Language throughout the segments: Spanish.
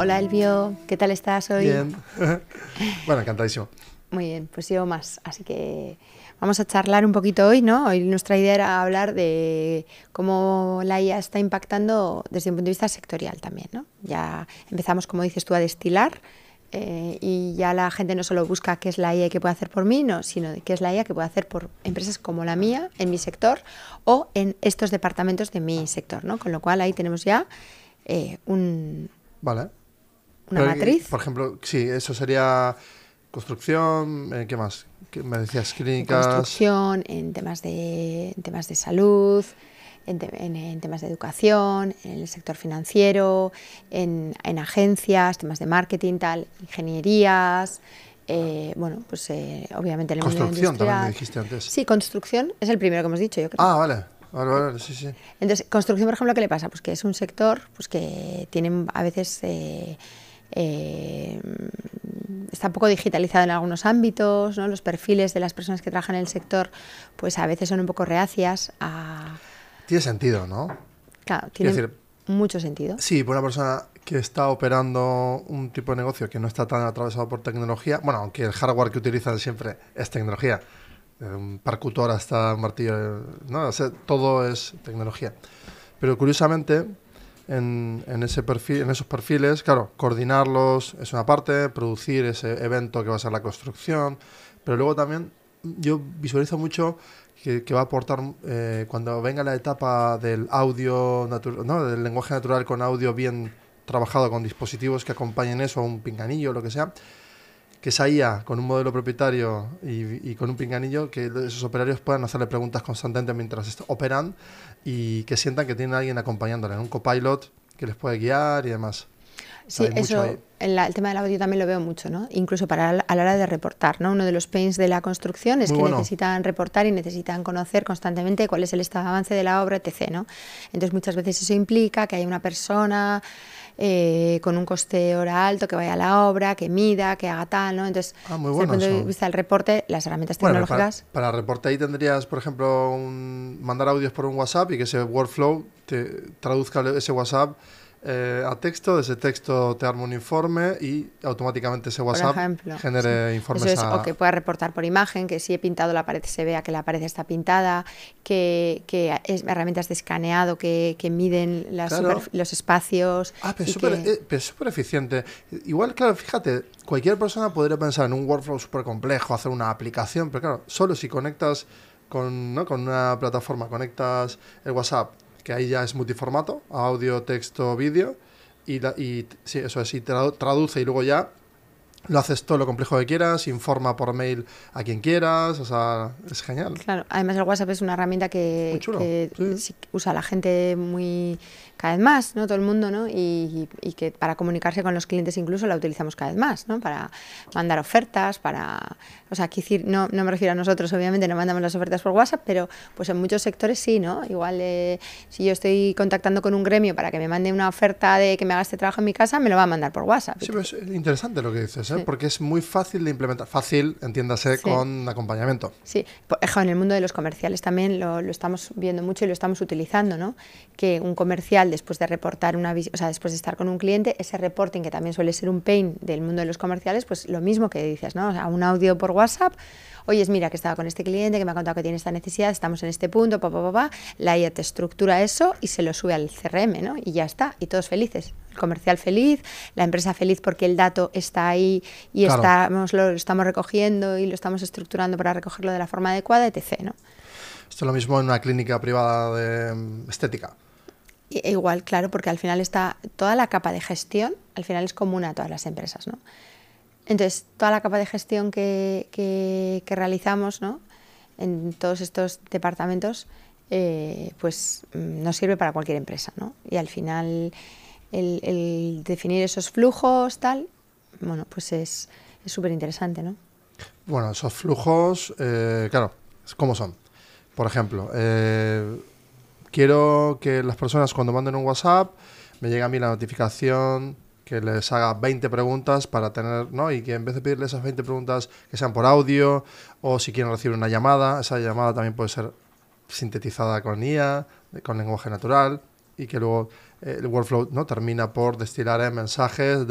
Hola Elvio, ¿qué tal estás hoy? Bien. Bueno, encantadísimo. Muy bien, pues yo más, así que vamos a charlar un poquito hoy, ¿no? Hoy nuestra idea era hablar de cómo la IA está impactando desde un punto de vista sectorial también, ¿no? Ya empezamos, como dices tú, a destilar y ya la gente no solo busca qué es la IA que puede hacer por mí, no, sino qué es la IA que puede hacer por empresas como la mía, en mi sector o en estos departamentos de mi sector, ¿no? Con lo cual ahí tenemos ya un, Vale. una Pero, matriz. por ejemplo, sí, eso sería construcción, ¿qué más? ¿Qué me decías? En Clínicas. construcción, en temas de salud, en temas de educación, en el sector financiero, en agencias, temas de marketing, tal, ingenierías, bueno, pues obviamente en el mundo Construcción también me industrial. dijiste antes. Sí, construcción es el primero que hemos dicho, yo creo. Ah, vale. Vale, vale, sí, sí. Entonces, construcción, por ejemplo, ¿qué le pasa? Pues que es un sector pues que tiene a veces eh, está poco digitalizado en algunos ámbitos, ¿no? Los perfiles de las personas que trabajan en el sector pues a veces son un poco reacias a... Tiene sentido, ¿no? Claro, Quiero tiene decir, mucho sentido. sí, por una persona que está operando un tipo de negocio que no está tan atravesado por tecnología, bueno, aunque el hardware que utilizan siempre es tecnología, desde un percutor hasta un martillo, ¿no? O sea, todo es tecnología. Pero curiosamente, en ese perfil, en esos perfiles, claro, coordinarlos es una parte, producir ese evento que va a ser la construcción, pero luego también yo visualizo mucho que va a aportar cuando venga la etapa del audio, ¿no? Del lenguaje natural con audio bien trabajado con dispositivos que acompañen eso, un pinganillo, lo que sea, que esa IA con un modelo propietario y con un pinganillo, que esos operarios puedan hacerle preguntas constantemente mientras operan y que sientan que tienen a alguien acompañándole, un copilot que les puede guiar y demás. O sea, Sí, hay mucho eso, ahí. el tema del audio también lo veo mucho, ¿no? Incluso a la hora de reportar, ¿no? Uno de los pains de la construcción es Muy que bueno. necesitan reportar y necesitan conocer constantemente cuál es el estado de avance de la obra, etc., ¿no? Entonces muchas veces eso implica que haya una persona con un coste hora alto que vaya a la obra, que mida, que haga tal, ¿no? Entonces, Ah, muy desde el bueno punto de eso. vista del reporte, las herramientas Bueno, pero tecnológicas... para reporte ahí tendrías, por ejemplo, mandar audios por un WhatsApp y que ese workflow te traduzca ese WhatsApp a texto, de ese texto te arma un informe y automáticamente ese Por WhatsApp ejemplo, sí. genere Eso informes es, o a... que pueda reportar por imagen, que si he pintado la pared se vea que la pared está pintada, que es herramientas de escaneado que miden Claro. los espacios Ah, y que... pero es súper eficiente. Igual, claro, fíjate, cualquier persona podría pensar en un workflow súper complejo, hacer una aplicación, pero claro, solo si conectas con, ¿no? con una plataforma, conectas el WhatsApp, que ahí ya es multiformato, audio, texto, vídeo, y sí, eso es, y traduce y luego ya lo haces todo lo complejo que quieras, informa por mail a quien quieras, o sea, es genial. Claro, además el WhatsApp es una herramienta Muy chulo, que sí. sí usa la gente muy cada vez más, ¿no? Todo el mundo, ¿no? Y que para comunicarse con los clientes incluso la utilizamos cada vez más, ¿no? Para mandar ofertas, para... O sea, aquí decir, no me refiero a nosotros, obviamente, no mandamos las ofertas por WhatsApp, pero pues en muchos sectores sí, ¿no? Igual si yo estoy contactando con un gremio para que me mande una oferta de que me haga este trabajo en mi casa, me lo va a mandar por WhatsApp. Sí, pero es interesante lo que dices, ¿eh? Sí, Porque es muy fácil de implementar. Fácil, entiéndase, sí. con acompañamiento. Sí, en el mundo de los comerciales también lo estamos viendo mucho y lo estamos utilizando, ¿no? Que un comercial, después de reportar o sea, después de estar con un cliente, ese reporting, que también suele ser un pain del mundo de los comerciales, pues lo mismo que dices, ¿no? O sea, un audio por WhatsApp, oye, mira que estaba con este cliente, que me ha contado que tiene esta necesidad, estamos en este punto, la IA te estructura eso y se lo sube al CRM, ¿no? Y ya está, y todos felices. El comercial feliz, la empresa feliz porque el dato está ahí y Claro. lo estamos recogiendo y lo estamos estructurando para recogerlo de la forma adecuada, etc., ¿no? Esto es lo mismo en una clínica privada de estética. Igual, claro, porque al final está toda la capa de gestión, al final es común a todas las empresas, ¿no? Entonces, toda la capa de gestión que realizamos, ¿no? En todos estos departamentos, pues nos sirve para cualquier empresa, ¿no? Y al final el definir esos flujos, tal, bueno, pues es súper interesante, ¿no? Bueno, esos flujos, claro, ¿cómo son? Por ejemplo, quiero que las personas cuando manden un WhatsApp me llegue a mí la notificación que les haga 20 preguntas para tener, ¿no? Y que en vez de pedirle esas 20 preguntas que sean por audio o si quieren recibir una llamada, esa llamada también puede ser sintetizada con IA, con lenguaje natural y que luego el workflow, ¿no?, termina por destilar mensajes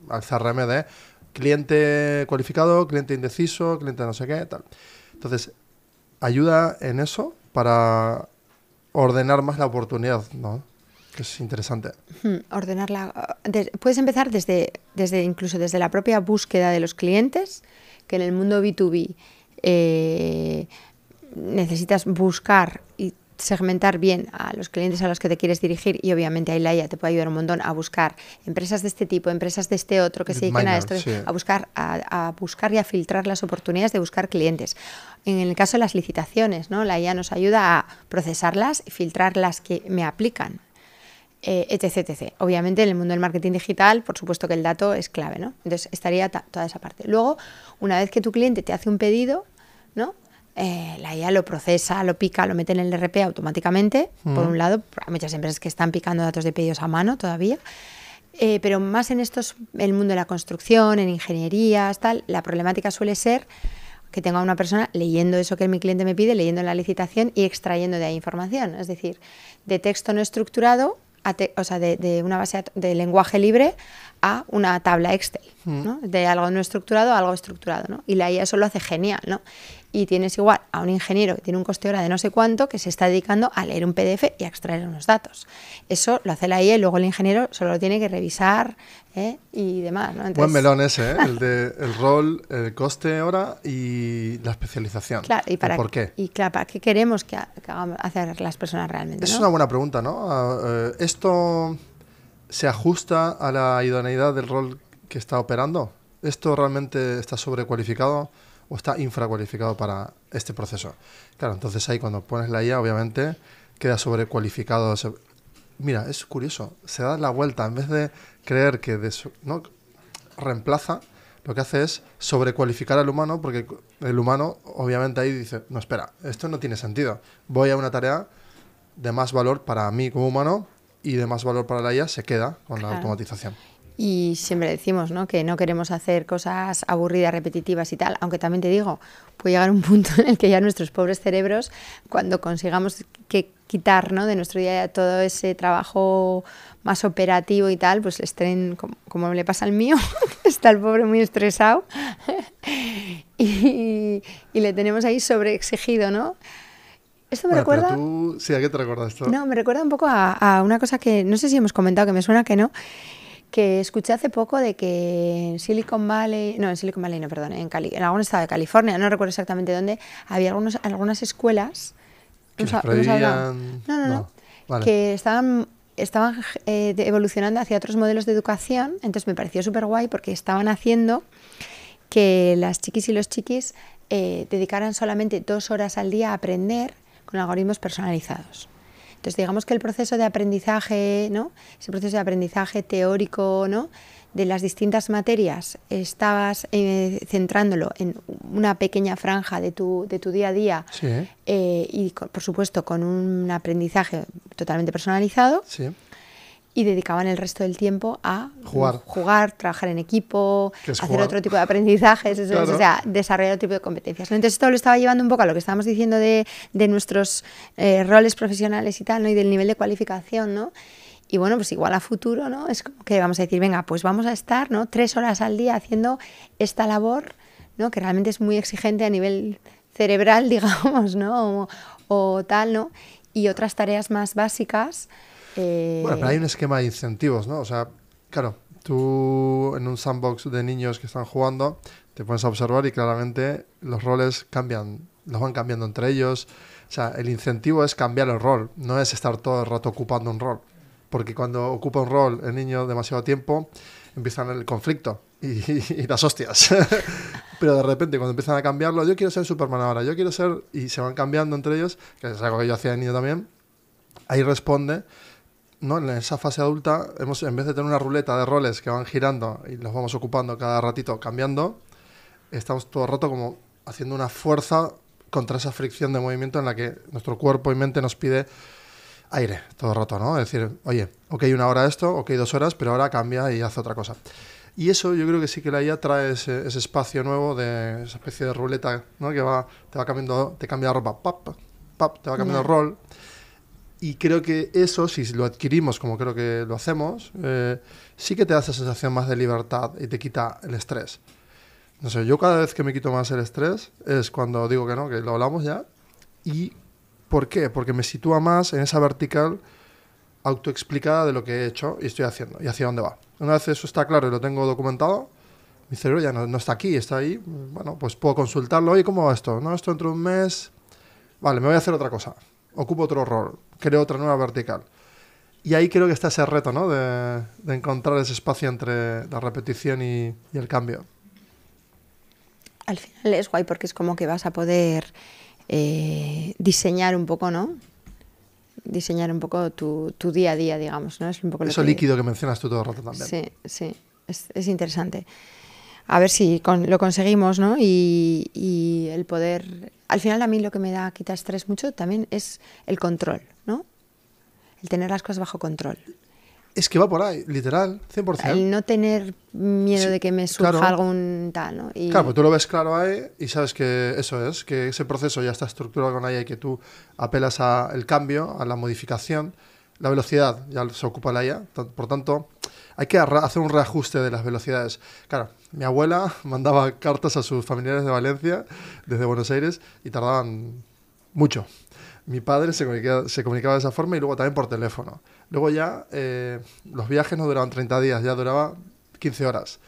al CRM de cliente cualificado, cliente indeciso, cliente no sé qué, tal. Entonces, ayuda en eso para ordenar más la oportunidad, ¿no? Que es interesante. Ordenarla. Puedes empezar incluso desde la propia búsqueda de los clientes, que en el mundo B2B necesitas buscar y segmentar bien a los clientes a los que te quieres dirigir, y obviamente ahí la IA te puede ayudar un montón a buscar empresas de este tipo, empresas de este otro que se dediquen a esto, sí. a buscar y a filtrar las oportunidades de buscar clientes. En el caso de las licitaciones, ¿no?, la IA nos ayuda a procesarlas y filtrar las que me aplican, etc. Obviamente en el mundo del marketing digital, por supuesto que el dato es clave, ¿no? Entonces estaría toda esa parte. Luego, una vez que tu cliente te hace un pedido, ¿no?, la IA lo procesa, lo pica, lo mete en el ERP automáticamente. Por un lado, hay muchas empresas que están picando datos de pedidos a mano todavía, pero más en el mundo de la construcción, en ingenierías, tal, la problemática suele ser que tenga una persona leyendo eso que mi cliente me pide, leyendo la licitación y extrayendo de ahí información. Es decir, de texto no estructurado, de una base de lenguaje libre a una tabla Excel, ¿no?, de algo no estructurado a algo estructurado, ¿no? Y la IA eso lo hace genial, ¿no? Y tienes igual a un ingeniero que tiene un coste hora de no sé cuánto que se está dedicando a leer un PDF y a extraer unos datos. Eso lo hace la IA y luego el ingeniero solo lo tiene que revisar y demás, ¿no? Entonces, buen melón ese, el rol, el coste hora y la especialización. Claro, ¿por qué? Y claro, ¿para qué queremos que hagamos hacer las personas realmente? Es ¿no? una buena pregunta, ¿no? ¿Esto se ajusta a la idoneidad del rol que está operando? ¿Esto realmente está sobrecualificado o está infracualificado para este proceso? Claro, entonces ahí cuando pones la IA, obviamente, queda sobrecualificado. Mira, es curioso, se da la vuelta, en vez de creer que ¿no?, reemplaza, lo que hace es sobrecualificar al humano, porque el humano obviamente ahí dice, no, espera, esto no tiene sentido, voy a una tarea de más valor para mí como humano y de más valor para la IA, se queda con la automatización. Y siempre decimos, ¿no?, que no queremos hacer cosas aburridas, repetitivas y tal, aunque también te digo, puede llegar un punto en el que ya nuestros pobres cerebros, cuando consigamos quitar, ¿no?, de nuestro día a día todo ese trabajo más operativo y tal, pues estén, como le pasa al mío, está el pobre muy estresado y le tenemos ahí sobreexigido, ¿no? Esto me recuerda... Pero tú, sí, ¿a qué te recuerda esto? No, me recuerda un poco a una cosa que no sé si hemos comentado, que me suena que no, que escuché hace poco de que en Silicon Valley no, perdón, en algún estado de California, no recuerdo exactamente dónde, había algunas escuelas que no. Vale. Que estaban evolucionando hacia otros modelos de educación. Entonces me pareció súper guay porque estaban haciendo que las chiquis y los chiquis dedicaran solamente 2 horas al día a aprender con algoritmos personalizados. Entonces, digamos que el proceso de aprendizaje, ¿no?, ese proceso de aprendizaje teórico, ¿no?, de las distintas materias, estabas centrándolo en una pequeña franja de tu día a día, sí. Y, por supuesto, con un aprendizaje totalmente personalizado. Sí. Y dedicaban el resto del tiempo a jugar, trabajar en equipo, hacer jugar? Otro tipo de aprendizajes, Claro. O sea, desarrollar otro tipo de competencias. Entonces esto lo estaba llevando un poco a lo que estábamos diciendo de nuestros roles profesionales y tal, ¿no?, y del nivel de cualificación, ¿no? Y bueno, pues igual a futuro, ¿no?, es como que vamos a decir, venga, pues vamos a estar, ¿no?, 3 horas al día haciendo esta labor, ¿no?, que realmente es muy exigente a nivel cerebral, digamos, ¿no?, o tal, ¿no?, y otras tareas más básicas. Bueno, pero hay un esquema de incentivos, ¿no? O sea, claro, tú en un sandbox de niños que están jugando te pones a observar y claramente los roles los van cambiando entre ellos. O sea, el incentivo es cambiar el rol, no es estar todo el rato ocupando un rol. Porque cuando ocupa un rol el niño demasiado tiempo, empiezan el conflicto y las hostias. Pero de repente cuando empiezan a cambiarlo, yo quiero ser Superman ahora, yo quiero ser... Y se van cambiando entre ellos, que es algo que yo hacía de niño también. Ahí responde... ¿no? En esa fase adulta, en vez de tener una ruleta de roles que van girando y los vamos ocupando cada ratito, cambiando, estamos todo el rato como haciendo una fuerza contra esa fricción de movimiento en la que nuestro cuerpo y mente nos pide aire todo el rato, ¿no? Es decir, oye, ok, 1 hora esto, ok, 2 horas, pero ahora cambia y hace otra cosa. Y eso yo creo que sí que la IA trae ese espacio nuevo de esa especie de ruleta, ¿no?, que te va cambiando, te cambia la ropa, pap, pap, te va cambiando el rol. Y creo que eso, si lo adquirimos como creo que lo hacemos, sí que te da esa sensación más de libertad y te quita el estrés. No sé, yo cada vez que me quito más el estrés es cuando digo que no, que lo hablamos ya. ¿Y por qué? Porque me sitúa más en esa vertical autoexplicada de lo que he hecho y estoy haciendo y hacia dónde va. Una vez eso está claro y lo tengo documentado, mi cerebro ya no está aquí, está ahí. Bueno, pues puedo consultarlo. Oye, ¿cómo va esto? No, esto dentro de un mes. Vale, me voy a hacer otra cosa. Ocupo otro rol. Creo otra nueva vertical. Y ahí creo que está ese reto, ¿no? De encontrar ese espacio entre la repetición y el cambio. Al final es guay porque es como que vas a poder diseñar un poco, ¿no? Diseñar un poco tu día a día, digamos, ¿no? Es un poco eso lo líquido que mencionas tú todo el rato también. Sí, sí, es interesante. A ver si lo conseguimos, ¿no? Y el poder... Al final a mí lo que me da quita estrés mucho también es el control, ¿no? El tener las cosas bajo control. Es que va por ahí, literal, 100%. El no tener miedo de que me surja algún tal, ¿no? Claro, pues tú lo ves claro ahí y sabes que eso es, que ese proceso ya está estructurado con ahí y que tú apelas al cambio, a la modificación. La velocidad ya se ocupa la IA, por tanto, hay que hacer un reajuste de las velocidades. Claro, mi abuela mandaba cartas a sus familiares de Valencia, desde Buenos Aires, y tardaban mucho. Mi padre se comunicaba de esa forma y luego también por teléfono. Luego ya los viajes no duraban 30 días, ya duraba 15 horas.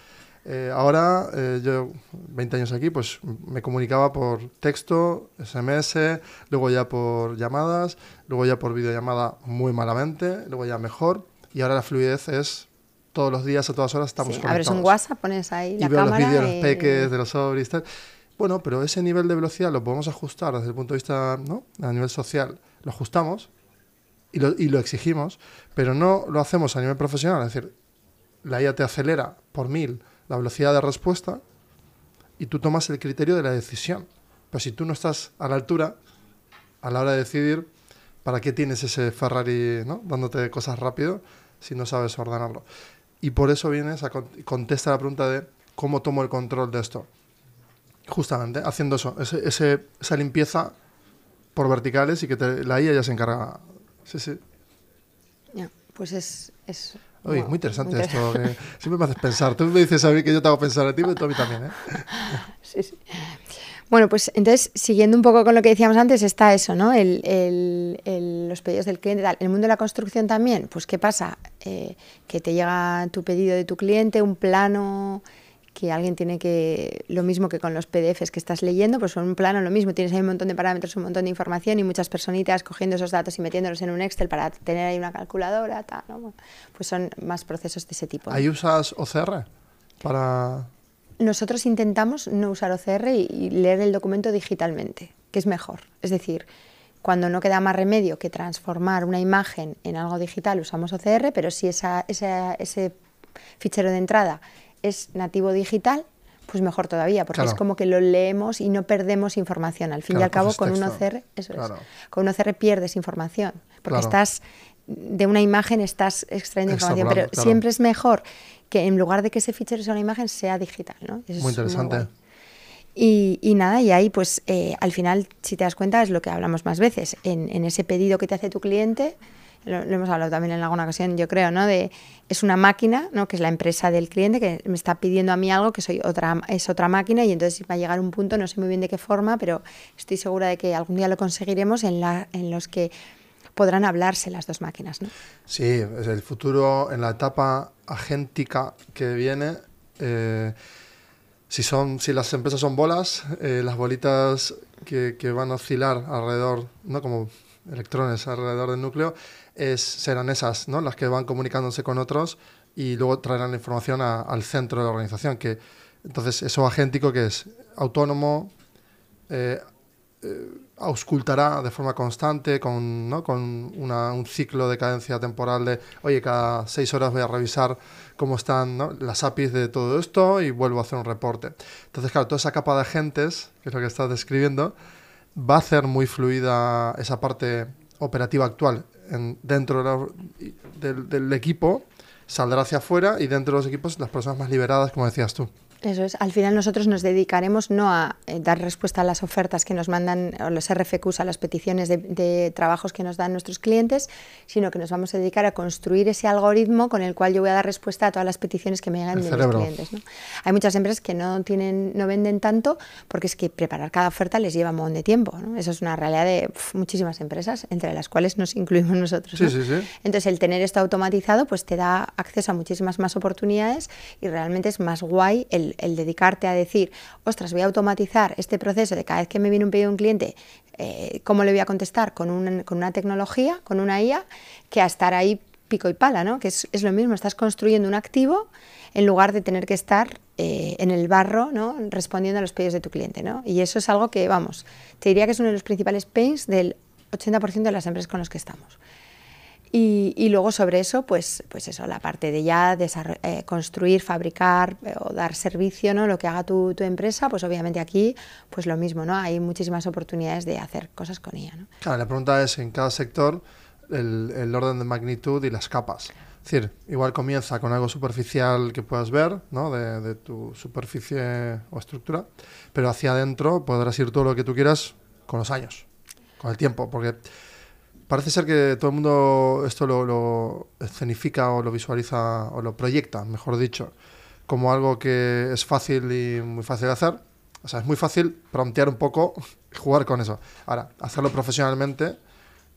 Ahora, yo 20 años aquí, pues me comunicaba por texto, SMS, luego ya por llamadas, luego ya por videollamada muy malamente, luego ya mejor. Y ahora la fluidez es todos los días, a todas horas estamos conectados. Abres un WhatsApp, pones ahí la cámara. Y veo cámara los vídeos, los peques de los sobres y tal. Bueno, pero ese nivel de velocidad lo podemos ajustar desde el punto de vista, ¿no? A nivel social, lo ajustamos y lo exigimos, pero no lo hacemos a nivel profesional. Es decir, la IA te acelera por 1000 la velocidad de respuesta y tú tomas el criterio de la decisión. Pero si tú no estás a la altura, a la hora de decidir, ¿para qué tienes ese Ferrari, ¿no? Dándote cosas rápido si no sabes ordenarlo? Y por eso vienes a contestar la pregunta de ¿cómo tomo el control de esto? Justamente, haciendo eso, esa limpieza por verticales y que la IA ya se encarga. Sí, sí. Yeah, pues es Oye, muy interesante esto. Siempre me haces pensar. Tú me dices a mí que yo te hago pensar a ti, pero tú a mí también, ¿eh? Sí, sí. Bueno, pues entonces, siguiendo un poco con lo que decíamos antes, está eso, ¿no? Los pedidos del cliente. Tal. En el mundo de la construcción también, pues ¿qué pasa? Que te llega tu pedido de tu cliente, un plano que alguien tiene que, lo mismo que con los PDFs que estás leyendo, pues son un plano lo mismo, tienes ahí un montón de parámetros, un montón de información y muchas personitas cogiendo esos datos y metiéndolos en un Excel para tener ahí una calculadora, tal, ¿no? Bueno, pues son más procesos de ese tipo, ¿no? ¿Ahí usas OCR para...? Nosotros intentamos no usar OCR y leer el documento digitalmente, que es mejor. Es decir, cuando no queda más remedio que transformar una imagen en algo digital, usamos OCR, pero si ese fichero de entrada es nativo digital, pues mejor todavía, porque es como que lo leemos y no perdemos información. Al fin y al cabo, con un OCR, con un OCR pierdes información, porque estás de una imagen estás extrayendo información, pero siempre es mejor que en lugar de que ese fichero sea una imagen, sea digital, ¿no? Eso muy interesante. Muy y nada, y ahí pues al final, si te das cuenta, es lo que hablamos más veces, en ese pedido que te hace tu cliente, lo hemos hablado también en alguna ocasión, yo creo, ¿no? Es una máquina, ¿no? Que es la empresa del cliente que me está pidiendo a mí algo que es otra máquina y entonces va a llegar un punto, no sé muy bien de qué forma, pero estoy segura de que algún día lo conseguiremos en los que podrán hablarse las dos máquinas, ¿no? Sí, es el futuro en la etapa agéntica que viene. Si las empresas son bolas, las bolitas que van a oscilar alrededor, ¿no? Como electrones alrededor del núcleo, serán esas, ¿no? Las que van comunicándose con otros y luego traerán la información al centro de la organización. Entonces, eso agéntico que es autónomo, auscultará de forma constante con un ciclo de cadencia temporal de, oye, cada 6 horas voy a revisar cómo están, ¿no? Las APIs de todo esto y vuelvo a hacer un reporte. Entonces, claro, toda esa capa de agentes, que es lo que estás describiendo, va a hacer muy fluida esa parte operativa actual dentro del equipo, saldrá hacia afuera y dentro de los equipos las personas más liberadas, como decías tú. Eso es. Al final nosotros nos dedicaremos no a dar respuesta a las ofertas que nos mandan, o los RFQs, a las peticiones de trabajos que nos dan nuestros clientes, sino que nos vamos a dedicar a construir ese algoritmo con el cual yo voy a dar respuesta a todas las peticiones que me llegan de los clientes, ¿no? Hay muchas empresas que no venden tanto porque es que preparar cada oferta les lleva un montón de tiempo, ¿no? Eso es una realidad de muchísimas empresas, entre las cuales nos incluimos nosotros, ¿no? Sí, sí, sí. Entonces, el tener esto automatizado pues te da acceso a muchísimas más oportunidades y realmente es más guay el dedicarte a decir, ostras, voy a automatizar este proceso de cada vez que me viene un pedido de un cliente, cómo le voy a contestar con una tecnología, con una IA, que a estar ahí pico y pala, ¿no? Que es lo mismo, estás construyendo un activo en lugar de tener que estar en el barro, ¿no? Respondiendo a los pedidos de tu cliente, ¿no? Y eso es algo que, vamos, te diría que es uno de los principales pains del 80% de las empresas con las que estamos. Y luego sobre eso, pues eso, la parte de ya construir, fabricar o dar servicio, ¿no? Lo que haga tu empresa, pues obviamente aquí, pues lo mismo, ¿no? Hay muchísimas oportunidades de hacer cosas con ella, ¿no? Claro, la pregunta es en cada sector el orden de magnitud y las capas. Es decir, igual comienza con algo superficial que puedas ver, ¿no? De tu superficie o estructura, pero hacia adentro podrás ir todo lo que tú quieras con los años, con el tiempo, porque parece ser que todo el mundo esto lo escenifica o lo visualiza o lo proyecta, mejor dicho, como algo que es fácil y muy fácil de hacer. O sea, es muy fácil promptear un poco y jugar con eso. Ahora, hacerlo profesionalmente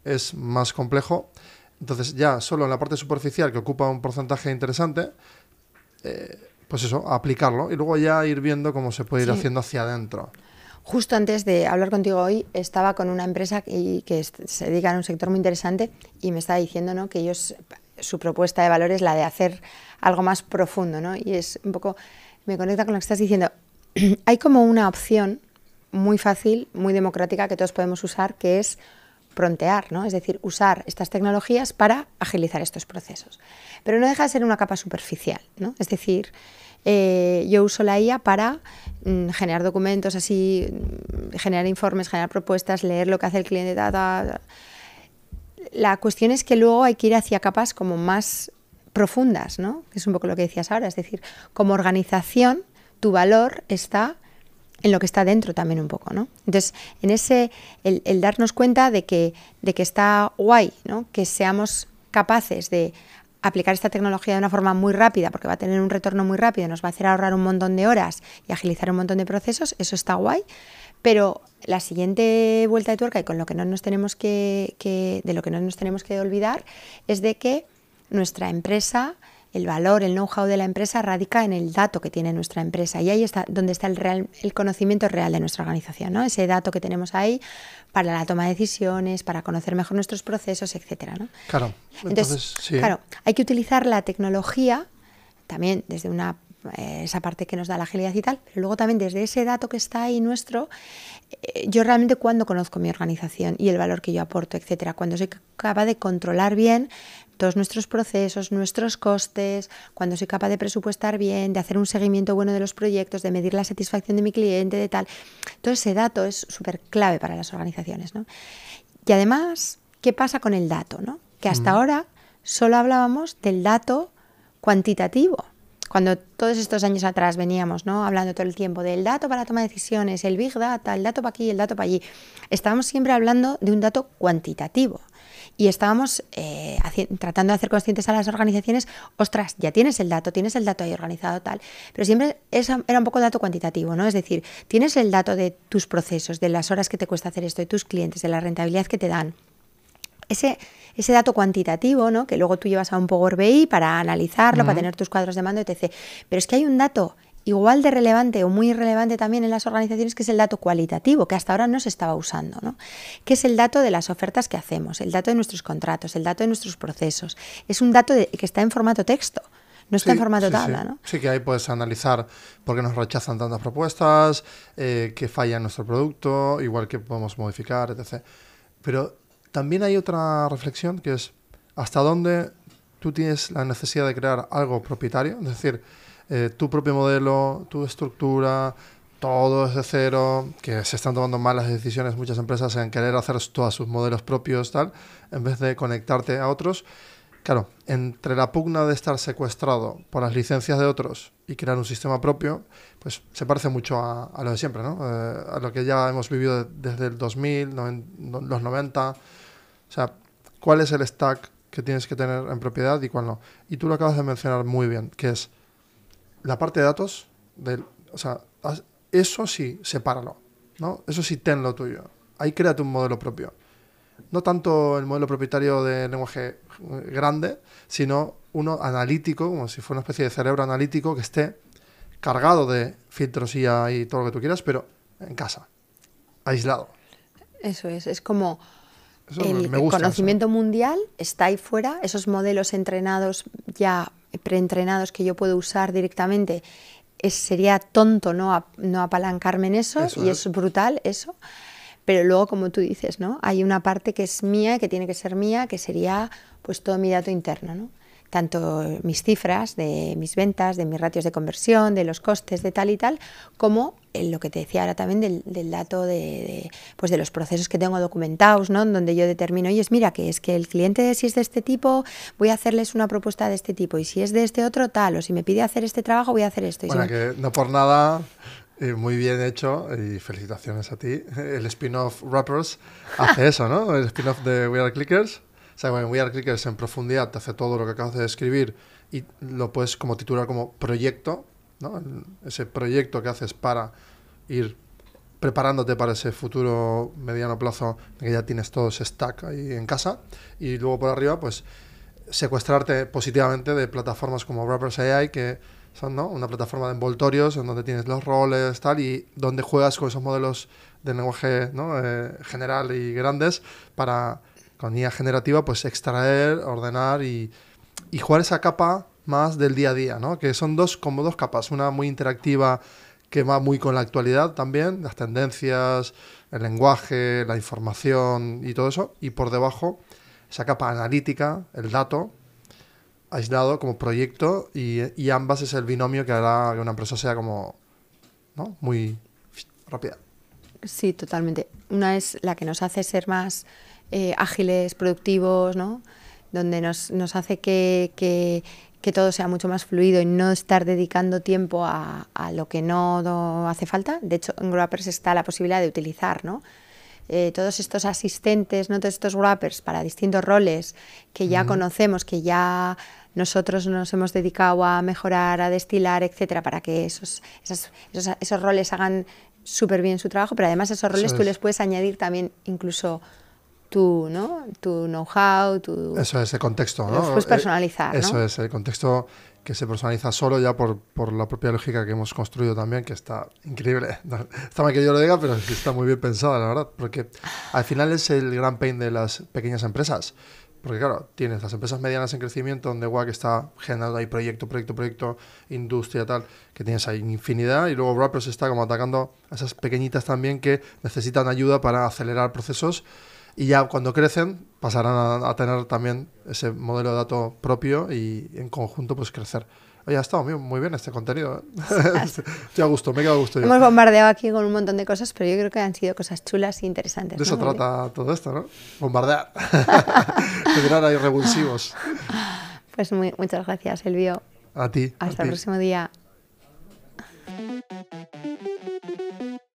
es más complejo. Entonces, ya solo en la parte superficial, que ocupa un porcentaje interesante, pues eso, aplicarlo y luego ya ir viendo cómo se puede ir haciendo hacia adentro. Justo antes de hablar contigo hoy, estaba con una empresa que se dedica a un sector muy interesante y me estaba diciendo, ¿no? Que ellos, su propuesta de valor es la de hacer algo más profundo, ¿no? Y es un poco, me conecta con lo que estás diciendo. Hay como una opción muy fácil, muy democrática que todos podemos usar, que es prontear, ¿no? Es decir, usar estas tecnologías para agilizar estos procesos. Pero no deja de ser una capa superficial, ¿no? Es decir, yo uso la IA para generar documentos así, generar informes, generar propuestas, leer lo que hace el cliente. La cuestión es que luego hay que ir hacia capas como más profundas, ¿no? Que es un poco lo que decías ahora. Es decir, como organización, tu valor está en lo que está dentro también un poco, ¿no? Entonces, en ese, el darnos cuenta de que está guay, ¿no? Que seamos capaces de aplicar esta tecnología de una forma muy rápida, porque va a tener un retorno muy rápido, nos va a hacer ahorrar un montón de horas y agilizar un montón de procesos, eso está guay, pero la siguiente vuelta de tuerca y con lo que no nos tenemos de lo que no nos tenemos que olvidar es de que nuestra empresa, el valor, el know-how de la empresa radica en el dato que tiene nuestra empresa y ahí está donde está el conocimiento real de nuestra organización, ¿no? Ese dato que tenemos ahí para la toma de decisiones, para conocer mejor nuestros procesos, etcétera, ¿no? Claro. Entonces, sí. Claro, hay que utilizar la tecnología también desde esa parte que nos da la agilidad y tal, pero luego también desde ese dato que está ahí nuestro, yo realmente cuando conozco mi organización y el valor que yo aporto, etcétera, cuando soy capaz de controlar bien todos nuestros procesos, nuestros costes, cuando soy capaz de presupuestar bien, de hacer un seguimiento bueno de los proyectos, de medir la satisfacción de mi cliente, de tal. Todo ese dato es súper clave para las organizaciones, ¿no? Y además, ¿qué pasa con el dato, ¿no? Que hasta ahora solo hablábamos del dato cuantitativo. Cuando todos estos años atrás veníamos, ¿no? Hablando todo el tiempo del dato para la toma de decisiones, el Big Data, el dato para aquí, el dato para allí. Estábamos siempre hablando de un dato cuantitativo. Y estábamos tratando de hacer conscientes a las organizaciones, ostras, ya tienes el dato ahí organizado, tal. Pero siempre era un poco dato cuantitativo, ¿no? Es decir, tienes el dato de tus procesos, de las horas que te cuesta hacer esto, de tus clientes, de la rentabilidad que te dan. Ese dato cuantitativo, ¿no? Que luego tú llevas a un Power BI para analizarlo, para tener tus cuadros de mando, etc. Pero es que hay un dato igual de relevante o muy relevante también en las organizaciones, que es el dato cualitativo, que hasta ahora no se estaba usando, ¿no? Que es el dato de las ofertas que hacemos, el dato de nuestros contratos, el dato de nuestros procesos. Es un dato que está en formato texto, no está en formato tabla, ¿no? Sí, que ahí puedes analizar por qué nos rechazan tantas propuestas, qué falla en nuestro producto, igual que podemos modificar, etc. Pero también hay otra reflexión que es hasta dónde tú tienes la necesidad de crear algo propietario, es decir, tu propio modelo, tu estructura, todo desde cero, que se están tomando malas decisiones muchas empresas en querer hacer todos sus modelos propios, tal, en vez de conectarte a otros. Claro, entre la pugna de estar secuestrado por las licencias de otros y crear un sistema propio, pues se parece mucho a lo de siempre, ¿no? A lo que ya hemos vivido desde el 2000, los 90. O sea, ¿cuál es el stack que tienes que tener en propiedad y cuál no? Y tú lo acabas de mencionar muy bien, que es la parte de datos, o sea, eso sí, sepáralo, ¿no? Eso sí, tenlo tuyo. Ahí créate un modelo propio. No tanto el modelo propietario de lenguaje grande, sino uno analítico, como si fuera una especie de cerebro analítico que esté cargado de filtros IA y todo lo que tú quieras, pero en casa, aislado. Eso es como Eso el me gusta. conocimiento Eso. mundial está ahí fuera, esos modelos entrenados, ya preentrenados que yo puedo usar directamente, sería tonto no apalancarme en eso y es brutal eso. Pero luego, como tú dices, ¿no? Hay una parte que es mía, que tiene que ser mía, que sería pues todo mi dato interno, ¿no? Tanto mis cifras de mis ventas, de mis ratios de conversión, de los costes de tal y tal, como lo que te decía ahora también del dato pues de los procesos que tengo documentados, ¿no? Donde yo determino, oye, mira, que es que el cliente, si es de este tipo, voy a hacerles una propuesta de este tipo, y si es de este otro, tal, o si me pide hacer este trabajo, voy a hacer esto. Bueno, que no por nada, muy bien hecho, y felicitaciones a ti. El spin-off Rappers hace eso, ¿no? El spin-off de We Are Clickers. O sea, bueno, We Are Clickers en profundidad te hace todo lo que acabas de describir y lo puedes como titular como proyecto, ¿no? Ese proyecto que haces para ir preparándote para ese futuro mediano plazo en que ya tienes todo ese stack ahí en casa, y luego por arriba pues secuestrarte positivamente de plataformas como Rappers AI, que son, ¿no?, una plataforma de envoltorios en donde tienes los roles tal y donde juegas con esos modelos de lenguaje, ¿no?, general y grandes para, con IA generativa, pues extraer, ordenar y jugar esa capa más del día a día, ¿no? Que son como dos capas, una muy interactiva que va muy con la actualidad también, las tendencias, el lenguaje, la información y todo eso, y por debajo esa capa analítica, el dato aislado como proyecto, y ambas es el binomio que hará que una empresa sea como, ¿no?, muy rápida. Sí, totalmente. Una es la que nos hace ser más ágiles, productivos, ¿no? Donde nos hace que todo sea mucho más fluido y no estar dedicando tiempo a lo que no hace falta. De hecho, en Grappers está la posibilidad de utilizar, ¿no?, todos estos asistentes, ¿no?, todos estos wrappers para distintos roles que ya conocemos, que ya nosotros nos hemos dedicado a mejorar, a destilar, etcétera, para que esos roles hagan súper bien su trabajo, pero además esos roles tú les puedes añadir también incluso tu know-how, Eso es el contexto, ¿no? Los puedes personalizar, ¿no? Eso es el contexto que se personaliza solo ya por la propia lógica que hemos construido también, que está increíble. Está mal que yo lo diga, pero está muy bien pensada, la verdad, porque al final es el gran pain de las pequeñas empresas. Porque claro, tienes las empresas medianas en crecimiento, donde WAC está generando ahí proyecto, industria, tal, que tienes ahí infinidad, y luego Rappers está como atacando a esas pequeñitas también que necesitan ayuda para acelerar procesos. Y ya cuando crecen pasarán a tener también ese modelo de dato propio y en conjunto pues crecer. Oye, ha estado muy bien este contenido, ¿eh? Estoy a gusto, me he quedado a gusto yo. Hemos bombardeado aquí con un montón de cosas, pero yo creo que han sido cosas chulas e interesantes. De eso ¿no? trata todo esto, ¿no? Bombardear. Generar ahí revulsivos. Pues muchas gracias, Elvio. A ti. Hasta el próximo día.